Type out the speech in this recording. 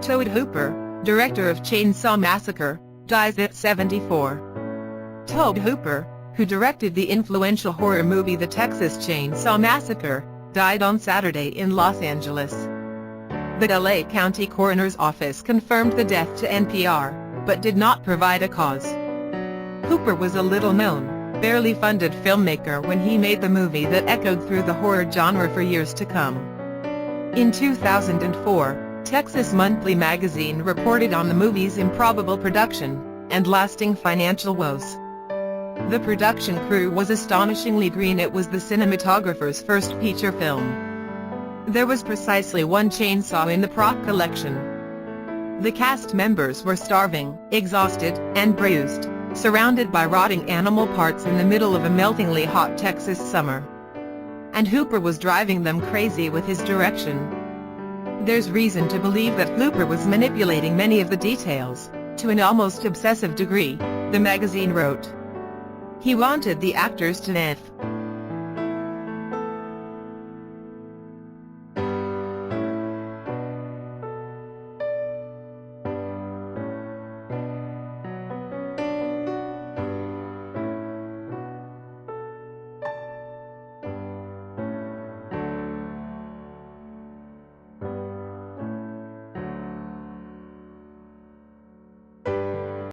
Tobe Hooper, director of Chain Saw Massacre, dies at 74. Tobe Hooper, who directed the influential horror movie The Texas Chain Saw Massacre, died on Saturday in Los Angeles. The LA County Coroner's Office confirmed the death to NPR, but did not provide a cause. Hooper was a little-known, barely funded filmmaker when he made the movie that echoed through the horror genre for years to come. In 2004, Texas Monthly magazine reported on the movie's improbable production and lasting financial woes. The production crew was astonishingly green. It was the cinematographer's first feature film. There was precisely one chainsaw in the prop collection. The cast members were starving, exhausted, and bruised, surrounded by rotting animal parts in the middle of a meltingly hot Texas summer. And Hooper was driving them crazy with his direction. There's reason to believe that Hooper was manipulating many of the details, to an almost obsessive degree, the magazine wrote. He wanted the actors to